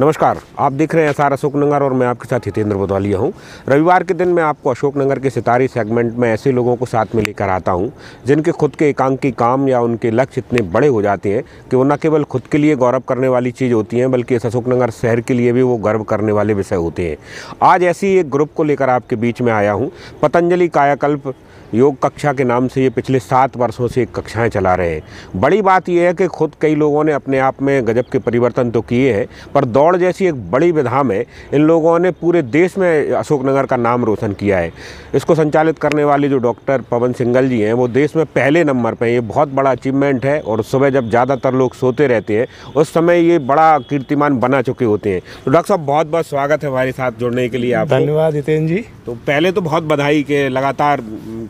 नमस्कार, आप देख रहे हैं SR अशोकनगर और मैं आपके साथ हितेंद्र बुदवालिया हूं। रविवार के दिन मैं आपको अशोकनगर के सितारे सेगमेंट में ऐसे लोगों को साथ में लेकर आता हूं जिनके खुद के एकांकी काम या उनके लक्ष्य इतने बड़े हो जाते हैं कि वो न केवल खुद के लिए गौरव करने वाली चीज़ होती हैं बल्कि इस अशोकनगर शहर के लिए भी वो गर्व करने वाले विषय होते हैं। आज ऐसी एक ग्रुप को लेकर आपके बीच में आया हूँ। पतंजलि कायाकल्प योग कक्षा के नाम से ये पिछले 7 वर्षों से कक्षाएं चला रहे हैं। बड़ी बात यह है कि खुद कई लोगों ने अपने आप में गजब के परिवर्तन तो किए हैं, पर दौड़ जैसी एक बड़ी विधा में इन लोगों ने पूरे देश में अशोकनगर का नाम रोशन किया है। इसको संचालित करने वाले जो डॉक्टर पवन सिंगल जी हैं वो देश में पहले नंबर पर। ये बहुत बड़ा अचीवमेंट है और सुबह जब ज़्यादातर लोग सोते रहते हैं उस समय ये बड़ा कीर्तिमान बना चुके होते हैं। तो डॉक्टर साहब बहुत बहुत स्वागत है हमारे साथ जुड़ने के लिए आपको। धन्यवाद हितेंद्र जी। तो पहले तो बहुत बधाई के लगातार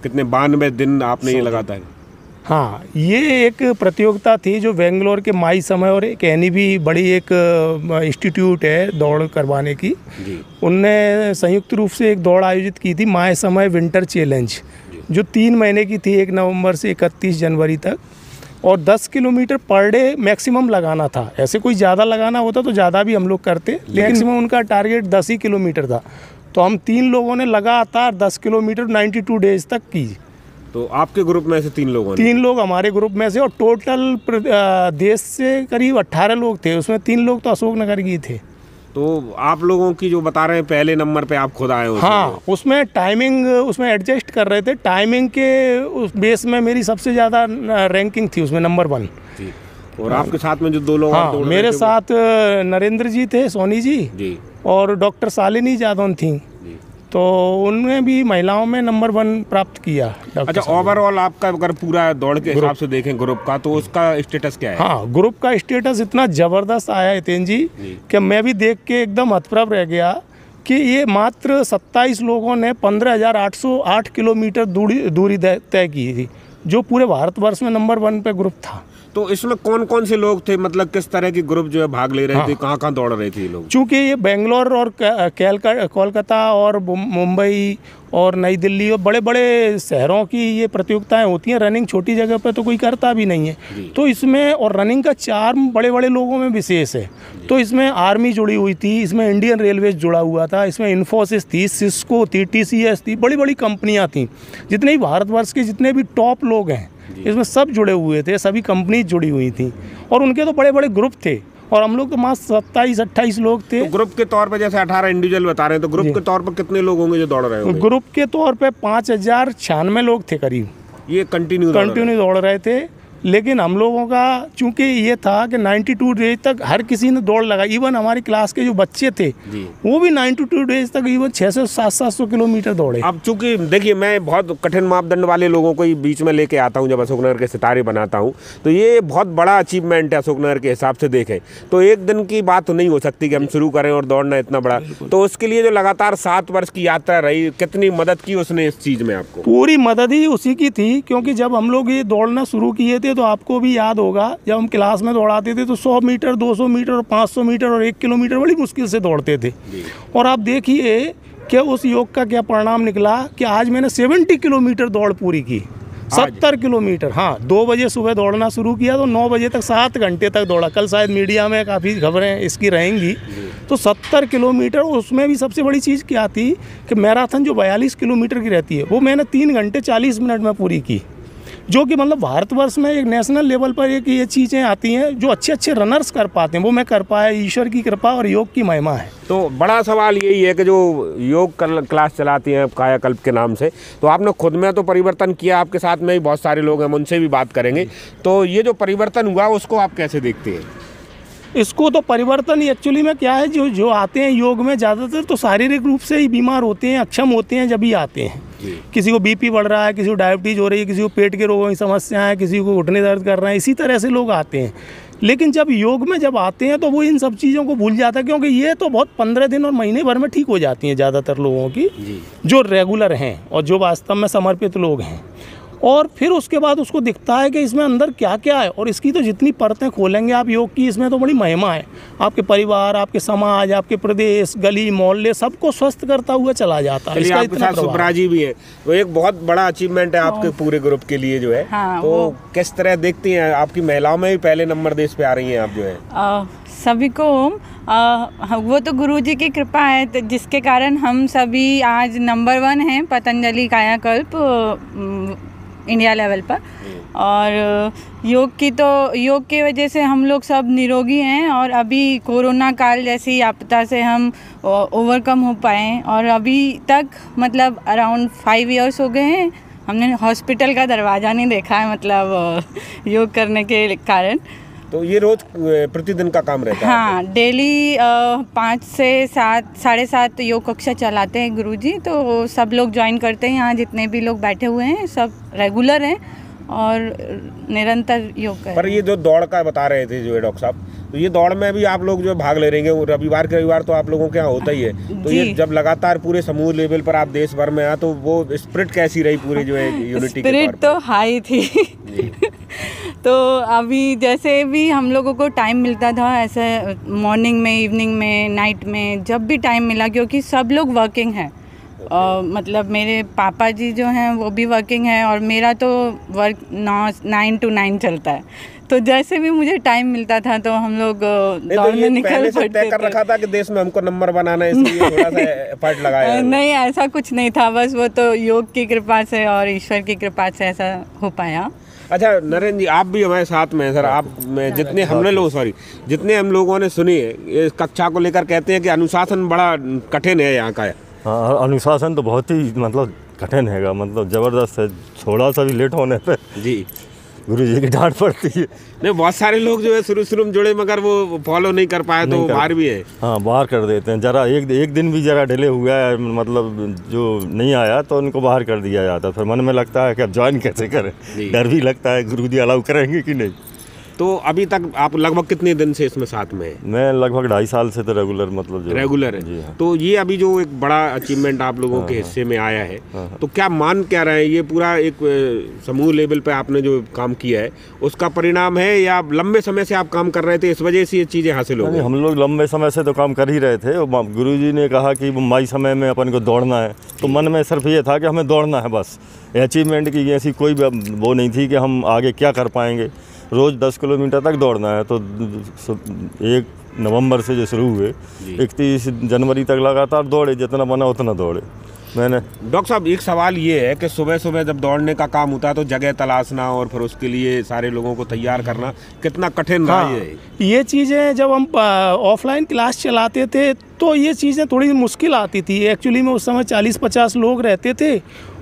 कितने 92 दिन आपने ये लगातार। हाँ, ये एक प्रतियोगिता थी जो बेंगलोर के माई समय और एक NEB बड़ी एक इंस्टीट्यूट है दौड़ करवाने की जी। उनने संयुक्त रूप से एक दौड़ आयोजित की थी माई समय विंटर चैलेंज, जो 3 महीने की थी, 1 नवंबर से 31 जनवरी तक, और 10 किलोमीटर पर डे मैक्सिमम लगाना था। ऐसे कोई ज़्यादा लगाना होता तो ज़्यादा भी हम लोग करते, लेकिन मैक्सिमम उनका टारगेट 10 ही किलोमीटर था। तो हम 3 लोगों ने लगातार 10 किलोमीटर 92 डेज तक की। तो आपके ग्रुप में से 3 लोगों ने? 3 लोग हमारे ग्रुप में से, और टोटल देश से करीब 18 लोग थे, उसमें 3 लोग तो अशोकनगर की थे। तो आप लोगों की जो बता रहे हैं पहले नंबर पे आप खुद आए हो? हाँ, उसमें टाइमिंग उसमें एडजस्ट कर रहे थे। टाइमिंग के उस बेस में मेरी सबसे ज़्यादा रैंकिंग थी उसमें, नंबर 1 जी। और आपके साथ में जो 2 लोग मेरे साथ नरेंद्र जी थे, सोनी जी, और डॉक्टर शालिनी जादौन थी, तो उन्होंने भी महिलाओं में नंबर 1 प्राप्त किया। अच्छा, ओवरऑल आपका अगर पूरा दौड़ के हिसाब से देखें ग्रुप का, तो उसका स्टेटस क्या है? हाँ, ग्रुप का स्टेटस इतना ज़बरदस्त आया हितेंद्र जी कि मैं भी देख के एकदम हतप्रभ रह गया कि ये मात्र 27 लोगों ने 15,808 किलोमीटर दूरी तय की थी, जो पूरे भारतवर्ष में नंबर 1 पे ग्रुप था। तो इसमें कौन कौन से लोग थे, मतलब किस तरह के ग्रुप जो है भाग ले रहे थे? कहाँ कहाँ दौड़ रहे थे ये लोग? चूँकि ये बेंगलोर और कोलकाता और मुंबई और नई दिल्ली और बड़े बड़े शहरों की ये प्रतियोगिताएं होती हैं। रनिंग छोटी जगह पे तो कोई करता भी नहीं है, तो इसमें, और रनिंग का चार्म बड़े बड़े लोगों में विशेष है। तो इसमें आर्मी जुड़ी हुई थी, इसमें इंडियन रेलवेज जुड़ा हुआ था, इसमें इन्फोसिस थी, सिस्को थी, TCS थी, बड़ी बड़ी कंपनियाँ थी। जितने भी भारतवर्ष के जितने भी टॉप लोग हैं इसमें सब जुड़े हुए थे, सभी कंपनी जुड़ी हुई थी, और उनके तो बड़े बड़े ग्रुप थे, और हम लोग तो मात्र 27-28 लोग थे। तो ग्रुप के तौर पे जैसे 18 इंडिविजुअल बता रहे हैं, तो ग्रुप के तौर पर कितने लोग होंगे जो दौड़ रहे होंगे? ग्रुप के तौर पे 5096 लोग थे करीब। ये कंटिन्यू दौड़ रहे थे। लेकिन हम लोगों का चूंकि ये था कि 92 डेज तक हर किसी ने दौड़ लगाई। इवन हमारी क्लास के जो बच्चे थे वो भी 92 डेज तक इवन 600-700 किलोमीटर दौड़े। अब चूंकि देखिए, मैं बहुत कठिन मापदंड वाले लोगों को ही बीच में लेके आता हूं जब अशोकनगर के सितारे बनाता हूं, तो ये बहुत बड़ा अचीवमेंट है अशोकनगर के हिसाब से देखें तो। एक दिन की बात तो नहीं हो सकती कि हम शुरू करें और दौड़ना इतना बड़ा, तो उसके लिए जो लगातार 7 वर्ष की यात्रा रही, कितनी मदद की उसने इस चीज़ में आपको? पूरी मदद ही उसी की थी, क्योंकि जब हम लोग ये दौड़ना शुरू किए थे तो आपको भी याद होगा, जब हम क्लास में दौड़ाते थे तो 100 मीटर, 200 मीटर और 500 मीटर और 1 किलोमीटर बड़ी मुश्किल से दौड़ते थे। और आप देखिए कि उस योग का क्या परिणाम निकला कि आज मैंने 70 किलोमीटर दौड़ पूरी की। 70 किलोमीटर, हाँ। 2 बजे सुबह दौड़ना शुरू किया तो 9 बजे तक 7 घंटे तक दौड़ा। कल शायद मीडिया में काफ़ी खबरें इसकी रहेंगी। तो 70 किलोमीटर, उसमें भी सबसे बड़ी चीज़ क्या थी कि मैराथन जो 42 किलोमीटर की रहती है वो मैंने 3 घंटे 40 मिनट में पूरी की, जो कि मतलब भारतवर्ष में एक नेशनल लेवल पर एक ये चीज़ें आती हैं जो अच्छे अच्छे रनर्स कर पाते हैं, वो मैं कर पाया। ईश्वर की कृपा और योग की महिमा है। तो बड़ा सवाल यही है कि जो योग क्लास चलाती हैं कायाकल्प के नाम से, तो आपने खुद में तो परिवर्तन किया, आपके साथ में भी बहुत सारे लोग हैं, उनसे भी बात करेंगे। तो ये जो परिवर्तन हुआ उसको आप कैसे देखते हैं? इसको तो परिवर्तन ही एक्चुअली में क्या है, जो आते हैं योग में ज़्यादातर तो शारीरिक रूप से ही बीमार होते हैं, अक्षम होते हैं जब ही आते हैं। किसी को BP बढ़ रहा है, किसी को डायबिटीज़ हो रही है, किसी को पेट के रोगों की समस्या है, किसी को घुटने दर्द कर रहे हैं, इसी तरह से लोग आते हैं। लेकिन जब योग में जब आते हैं तो वो इन सब चीज़ों को भूल जाता है, क्योंकि ये तो बहुत 15 दिन और महीने भर में ठीक हो जाती हैं ज़्यादातर लोगों की, जो रेगुलर हैं और जो वास्तव में समर्पित लोग हैं। और फिर उसके बाद उसको दिखता है कि इसमें अंदर क्या क्या है, और इसकी तो जितनी परतें खोलेंगे आप योग की, इसमें तो बड़ी महिमा है। आपके परिवार, आपके समाज, आपके प्रदेश, गली मोहल्ले सबको स्वस्थ करता हुआ चला जाता है। इसका आपके साथ सुब्रा जी भी है, वो एक बहुत बड़ा अचीवमेंट है आपके पूरे ग्रुप के लिए जो है। हाँ, तो किस तरह देखती हैं आपकी महिलाओं में भी पहले नंबर देश पे आ रही हैं आप जो है? सभी को वो तो गुरुजी की कृपा है, तो जिसके कारण हम सभी आज नंबर 1 हैं पतंजलि कायाकल्प इंडिया लेवल पर। और योग की वजह से हम लोग सब निरोगी हैं, और अभी कोरोना काल जैसी आपदा से हम ओवरकम हो पाए। और अभी तक मतलब अराउंड 5 इयर्स हो गए हैं हमने हॉस्पिटल का दरवाज़ा नहीं देखा है, मतलब योग करने के कारण। तो ये रोज प्रतिदिन का काम रहता है? हाँ, डेली 5 से 7, 7:30 योग कक्षा चलाते हैं गुरुजी। तो सब लोग ज्वाइन करते हैं, यहाँ जितने भी लोग बैठे हुए हैं सब रेगुलर हैं और निरंतर योग कर। पर ये जो दौड़ का बता रहे थे जो है डॉक्टर साहब, तो ये दौड़ में भी आप लोग जो भाग ले रहे हैं, रविवार के रविवार तो आप लोगों के यहाँ होता ही है। तो ये जब लगातार पूरे समूह लेवल पर आप देश भर में आए, तो वो स्पिरिट कैसी रही पूरी जो है यूनिटी? स्पिरिट तो हाई थी तो अभी जैसे भी हम लोगों को टाइम मिलता था, ऐसे मॉर्निंग में, इवनिंग में, नाइट में, जब भी टाइम मिला, क्योंकि सब लोग वर्किंग है। मतलब मेरे पापा जी जो हैं वो भी वर्किंग है, और मेरा तो वर्क 9 to 9 चलता है। तो जैसे भी मुझे टाइम मिलता था तो हम लोग दौड़ने निकल पड़ते थे। कर रखा था कि देश में हमको नंबर बनाना है, इसलिए थोड़ा सा एफर्ट लगाया? नहीं, ऐसा कुछ नहीं था, बस वो तो योग की कृपा से और ईश्वर की कृपा से ऐसा हो पाया। अच्छा नरेंद्र जी, आप भी हमारे साथ में हैं सर। आप जितने हम लोगों ने सुनी है इस कक्षा को लेकर, कहते हैं कि अनुशासन बड़ा कठिन है यहाँ का। हाँ, अनुशासन तो बहुत ही मतलब कठिन हैगा, मतलब ज़बरदस्त है। थोड़ा सा भी लेट होने पे जी गुरुजी की डांट पड़ती है। नहीं, बहुत सारे लोग जो है शुरू में जुड़े, मगर वो फॉलो नहीं कर पाए तो बाहर भी है। हाँ, बाहर कर देते हैं। जरा एक दिन भी जरा डिले हुआ है, मतलब जो नहीं आया तो उनको बाहर कर दिया जाता है। फिर मन में लगता है कि अब ज्वाइन कैसे करें, डर भी लगता है गुरुजी अलाउ करेंगे कि नहीं। तो अभी तक आप लगभग कितने दिन से इसमें साथ में हैं? मैं लगभग 2.5 साल से तो रेगुलर, मतलब जो रेगुलर है जी। हाँ। तो ये अभी जो एक बड़ा अचीवमेंट आप लोगों के हिस्से में आया है, तो क्या मान क्या रहे हैं? ये पूरा एक समूह लेवल पे आपने जो काम किया है उसका परिणाम है, या लंबे समय से आप काम कर रहे थे इस वजह से ये चीज़ें हासिल हो गई? हम लोग लंबे समय से तो काम कर ही रहे थे। गुरुजी ने कहा कि माई समय में अपन को दौड़ना है, तो मन में सिर्फ ये था कि हमें दौड़ना है बस। अचीवमेंट की ऐसी कोई वो नहीं थी कि हम आगे क्या कर पाएंगे। रोज़ 10 किलोमीटर तक दौड़ना है। तो 1 नवंबर से जो शुरू हुए 31 जनवरी तक लगातार दौड़े, जितना बना उतना दौड़े मैंने। डॉक्टर साहब, एक सवाल ये है कि सुबह सुबह जब दौड़ने का काम होता है तो जगह तलाशना और फिर उसके लिए सारे लोगों को तैयार करना कितना कठिन रहा है? ये चीज़ें जब हम ऑफलाइन क्लास चलाते थे तो ये चीज़ें थोड़ी मुश्किल आती थी। एक्चुअली में उस समय 40-50 लोग रहते थे,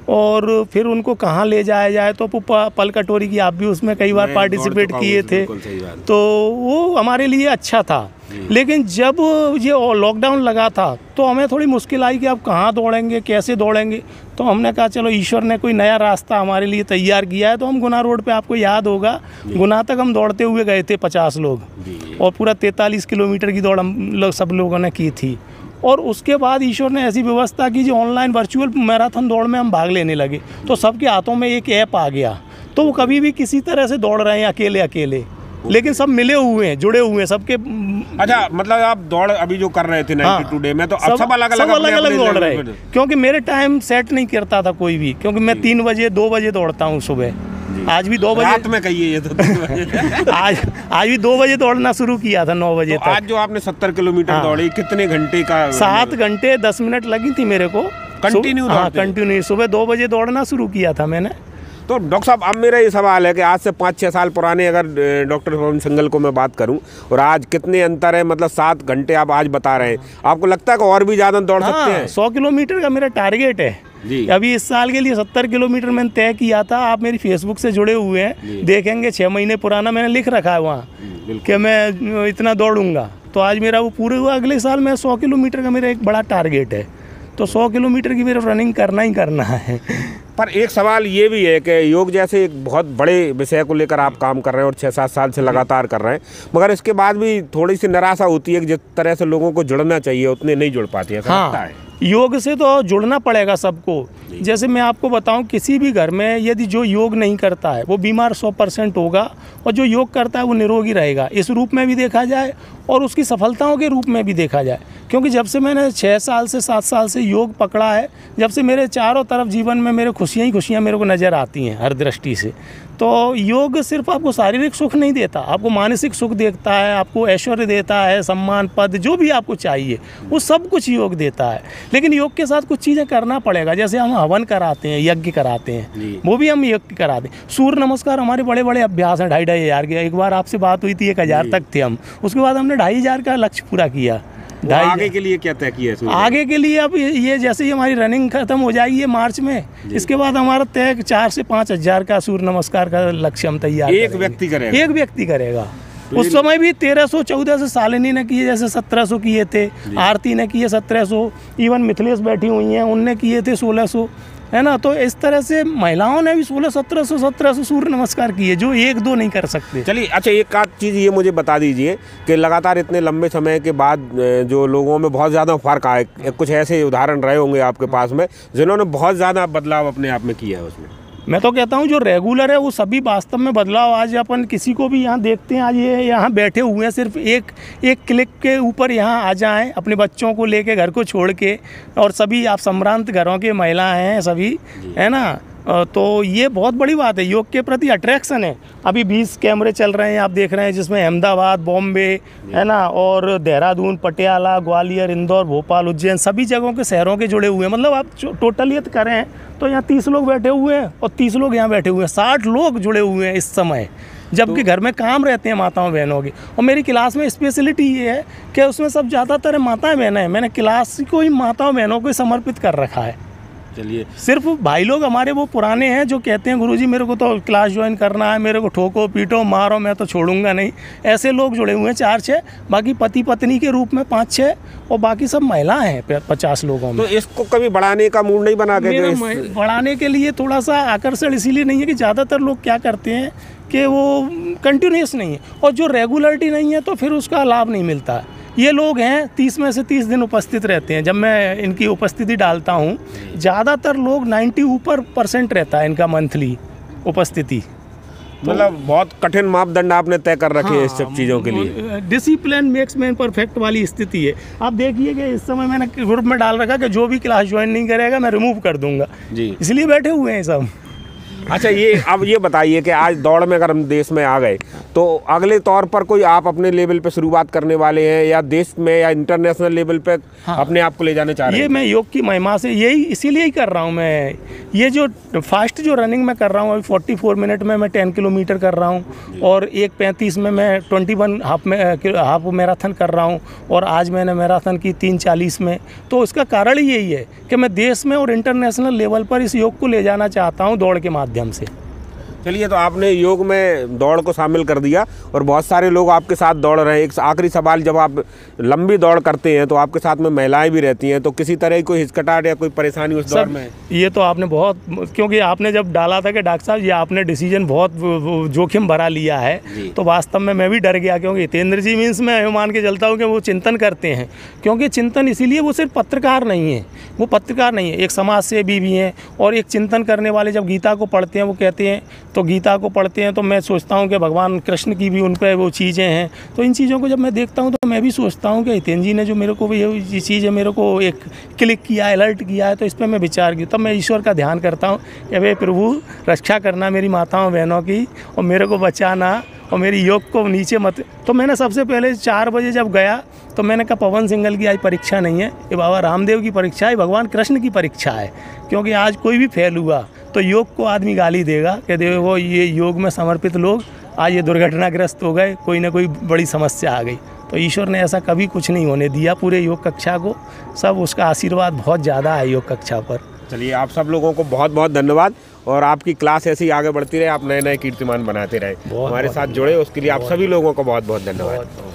और फिर उनको कहाँ ले जाया जाए। तो पल कटोरी की आप भी उसमें कई बार पार्टिसिपेट किए थे, तो वो हमारे लिए अच्छा था। लेकिन जब ये लॉकडाउन लगा था तो हमें थोड़ी मुश्किल आई कि अब कहाँ दौड़ेंगे, कैसे दौड़ेंगे। तो हमने कहा चलो ईश्वर ने कोई नया रास्ता हमारे लिए तैयार किया है। तो हम गुना रोड पे, आपको याद होगा, गुना तक हम दौड़ते हुए गए थे 50 लोग, और पूरा 43 किलोमीटर की दौड़ हम लोग सब लोगों ने की थी। और उसके बाद ईश्वर ने ऐसी व्यवस्था की जो ऑनलाइन वर्चुअल मैराथन दौड़ में हम भाग लेने लगे। तो सबके हाथों में एक ऐप आ गया, तो वो कभी भी किसी तरह से दौड़ रहे हैं अकेले, लेकिन सब मिले हुए हैं, जुड़े हुए हैं सबके। अच्छा, मतलब आप दौड़ अभी जो कर रहे थे 92 डे में, तो अब सब अलग अलग दौड़ रहे हैं, क्योंकि मेरे टाइम सेट नहीं करता था कोई भी, क्योंकि मैं 3 बजे 2 बजे दौड़ता हूँ सुबह। आज भी 2 बजे रात में कहिए ये तो आज भी 2 बजे दौड़ना शुरू किया था, 9 बजे तक। आज जो आपने 70 किलोमीटर दौड़ी, कितने घंटे का? 7 घंटे 10 मिनट लगी थी मेरे को कंटिन्यू। हाँ, कंटिन्यू सुबह 2 बजे दौड़ना शुरू किया था मैंने। तो डॉक्टर साहब, अब मेरा ये सवाल है कि आज से 5-6 साल पुराने अगर डॉक्टर पवन सिंघल को मैं बात करूं और आज कितने अंतर है? मतलब 7 घंटे आप आज बता रहे हैं, आपको लगता है कि और भी ज़्यादा दौड़ सकते हैं? 100 किलोमीटर का मेरा टारगेट है जी। अभी इस साल के लिए 70 किलोमीटर मैंने तय किया था। आप मेरी फेसबुक से जुड़े हुए हैं, देखेंगे 6 महीने पुराना मैंने लिख रखा है वहाँ कि मैं इतना दौड़ूंगा। तो आज मेरा वो पूरे हुआ। अगले साल में 100 किलोमीटर का मेरा एक बड़ा टारगेट है, तो 100 किलोमीटर की मेरा रनिंग करना ही करना है। पर एक सवाल ये भी है कि योग जैसे एक बहुत बड़े विषय को लेकर आप काम कर रहे हैं और 6-7 साल से लगातार कर रहे हैं, मगर इसके बाद भी थोड़ी सी निराशा होती है कि जिस तरह से लोगों को जुड़ना चाहिए उतने नहीं जुड़ पाती है। हाँ, योग से तो जुड़ना पड़ेगा सबको। जैसे मैं आपको बताऊं, किसी भी घर में यदि जो योग नहीं करता है वो बीमार 100% होगा, और जो योग करता है वो निरोगी रहेगा। इस रूप में भी देखा जाए और उसकी सफलताओं के रूप में भी देखा जाए। क्योंकि जब से मैंने 6 साल से 7 साल से योग पकड़ा है, जब से मेरे चारों तरफ जीवन में मेरे खुशियाँ ही खुशियाँ मेरे को नज़र आती हैं हर दृष्टि से। तो योग सिर्फ आपको शारीरिक सुख नहीं देता, आपको मानसिक सुख देता है, आपको ऐश्वर्य देता है, सम्मान, पद, जो भी आपको चाहिए वो सब कुछ योग देता है। लेकिन योग के साथ कुछ चीज़ें करना पड़ेगा। जैसे हम हवन कराते हैं, यज्ञ कराते हैं, वो भी हम यज्ञ कराते हैं। सूर्य नमस्कार हमारे बड़े बड़े अभ्यास हैं, 2,500 हज़ार के। एक बार आपसे बात हुई थी 1,000 तक थे हम, उसके बाद हमने 2,500 का लक्ष्य पूरा किया। आगे के लिए क्या तय किया है? आगे के लिए अब ये जैसे ही हमारी रनिंग खत्म हो जाएगी मार्च में, इसके बाद हमारा तय 4 से 5 हज़ार का सूर्य नमस्कार का लक्ष्य हम तैयार एक व्यक्ति करेगा। एक व्यक्ति करेगा। उस समय भी 1314 से शालिनी ने किए, जैसे 1700 किए थे, आरती ने किए 1700, इवन मिथिलेश बैठी हुई हैं उनने किए थे 1600, है ना। तो इस तरह से महिलाओं ने भी 1600-1700 सूर्य नमस्कार किए, जो 1-2 नहीं कर सकते। चलिए, अच्छा एक आध चीज़ ये मुझे बता दीजिए कि लगातार इतने लंबे समय के बाद जो लोगों में बहुत ज़्यादा फर्क आए, कुछ ऐसे उदाहरण रहे होंगे आपके पास में जिन्होंने बहुत ज़्यादा बदलाव अपने आप में किया है उसमें? मैं तो कहता हूँ जो रेगुलर है वो सभी वास्तव में बदलाव आज अपन किसी को भी यहाँ देखते हैं, आज ये यहाँ बैठे हुए हैं, सिर्फ एक क्लिक के ऊपर यहाँ आ जाएं अपने बच्चों को लेके, घर को छोड़ के, और सभी आप संभ्रांत घरों के महिलाएं हैं सभी, है ना। तो ये बहुत बड़ी बात है, योग के प्रति अट्रैक्शन है। अभी 20 कैमरे चल रहे हैं, आप देख रहे हैं, जिसमें अहमदाबाद, बॉम्बे, है ना, और देहरादून, पटियाला, ग्वालियर, इंदौर, भोपाल, उज्जैन, सभी जगहों के शहरों के जुड़े हुए हैं। मतलब आप टोटल ये करें तो यहाँ 30 लोग बैठे हुए हैं और 30 लोग यहाँ बैठे हुए हैं, 60 लोग जुड़े हुए हैं इस समय, जबकि घर में काम रहते हैं माताओं बहनों की। और मेरी क्लास में स्पेशलिटी ये है कि उसमें सब ज़्यादातर माताएं बहनें हैं। मैंने क्लास को ही माताओं बहनों को समर्पित कर रखा है। चलिए, सिर्फ भाई लोग हमारे वो पुराने हैं जो कहते हैं गुरुजी मेरे को तो क्लास ज्वाइन करना है, मेरे को ठोको पीटो मारो, मैं तो छोड़ूंगा नहीं। ऐसे लोग जुड़े हुए हैं 4-6, बाकी पति पत्नी के रूप में 5-6, और बाकी सब महिलाएं हैं 50 लोगों में। तो इसको कभी बढ़ाने का मूड नहीं बना के? बढ़ाने के लिए थोड़ा सा आकर्षण इसीलिए नहीं है कि ज़्यादातर लोग क्या करते हैं कि वो कंटिन्यूस नहीं है, और जो रेगुलरिटी नहीं है तो फिर उसका लाभ नहीं मिलता है। ये लोग हैं 30 में से 30 दिन उपस्थित रहते हैं। जब मैं इनकी उपस्थिति डालता हूँ, ज़्यादातर लोग 90 ऊपर % रहता है इनका मंथली उपस्थिति। मतलब बहुत कठिन मापदंड आपने तय कर रखे हैं इस सब चीज़ों के लिए। डिसिप्लिन मेक्स मैन परफेक्ट वाली स्थिति है। आप देखिए कि इस समय मैंने ग्रुप में डाल रखा कि जो भी क्लास ज्वाइन नहीं करेगा मैं रिमूव कर दूंगा जी, इसलिए बैठे हुए हैं सब। अच्छा, अब ये बताइए कि आज दौड़ में अगर हम देश में आ गए तो अगले तौर पर कोई आप अपने लेवल पे शुरुआत करने वाले हैं, या देश में या इंटरनेशनल लेवल पे अपने आप को ले जाने चाह रहे हैं? ये मैं योग की महिमा से यही इसीलिए ही कर रहा हूँ। मैं ये जो फास्ट जो रनिंग में कर रहा हूँ, अभी 44 मिनट में मैं 10 किलोमीटर कर रहा हूँ, और 1:35 में मैं 21 हाफ मैराथन कर रहा हूँ, और आज मैंने मैराथन की 3:40 में। तो इसका कारण यही है कि मैं देश में और इंटरनेशनल लेवल पर इस योग को ले जाना चाहता हूँ दौड़ के माध्यम से। चलिए, तो आपने योग में दौड़ को शामिल कर दिया और बहुत सारे लोग आपके साथ दौड़ रहे हैं। एक आखिरी सवाल, जब आप लंबी दौड़ करते हैं तो आपके साथ में महिलाएं भी रहती हैं, तो किसी तरह की कोई हिचकिचाहट या कोई परेशानी उस दौड़ में? ये तो आपने बहुत, क्योंकि आपने जब डाला था कि डॉक्टर साहब ये आपने डिसीजन बहुत जोखिम भरा लिया है, तो वास्तव में मैं भी डर गया, क्योंकि हितेंद्र जी मीन्स मैं मान के चलता हूँ कि वो चिंतन करते हैं। क्योंकि चिंतन इसीलिए, वो सिर्फ पत्रकार नहीं है, वो पत्रकार नहीं है, एक समाज सेवी भी हैं, और एक चिंतन करने वाले। जब गीता को पढ़ते हैं, वो कहते हैं, तो गीता को पढ़ते हैं तो मैं सोचता हूँ कि भगवान कृष्ण की भी उन पर वो चीज़ें हैं। तो इन चीज़ों को जब मैं देखता हूँ तो मैं भी सोचता हूँ कि हितेंद्र जी ने जो मेरे को ये चीज़ है, मेरे को एक क्लिक किया है, अलर्ट किया है, तो इस पर मैं विचार किया। तब मैं ईश्वर का ध्यान करता हूँ कि भाई प्रभु रक्षा करना मेरी माताओं बहनों की, और मेरे को बचाना, और मेरी योग को नीचे मत। तो मैंने सबसे पहले 4 बजे जब गया तो मैंने कहा पवन सिंघल की आज परीक्षा नहीं है, ये बाबा रामदेव की परीक्षा है, भगवान कृष्ण की परीक्षा है। क्योंकि आज कोई भी फेल हुआ तो योग को आदमी गाली देगा कि देखो ये योग में समर्पित लोग आज ये दुर्घटनाग्रस्त हो गए, कोई ना कोई बड़ी समस्या आ गई। तो ईश्वर ने ऐसा कभी कुछ नहीं होने दिया पूरे योग कक्षा को, सब उसका आशीर्वाद बहुत ज़्यादा है योग कक्षा पर। चलिए, आप सब लोगों को बहुत बहुत धन्यवाद, और आपकी क्लास ऐसी ही आगे बढ़ती रहे, आप नए नए कीर्तिमान बनाते रहे, हमारे साथ जुड़े उसके लिए आप सभी लोगों को बहुत बहुत धन्यवाद।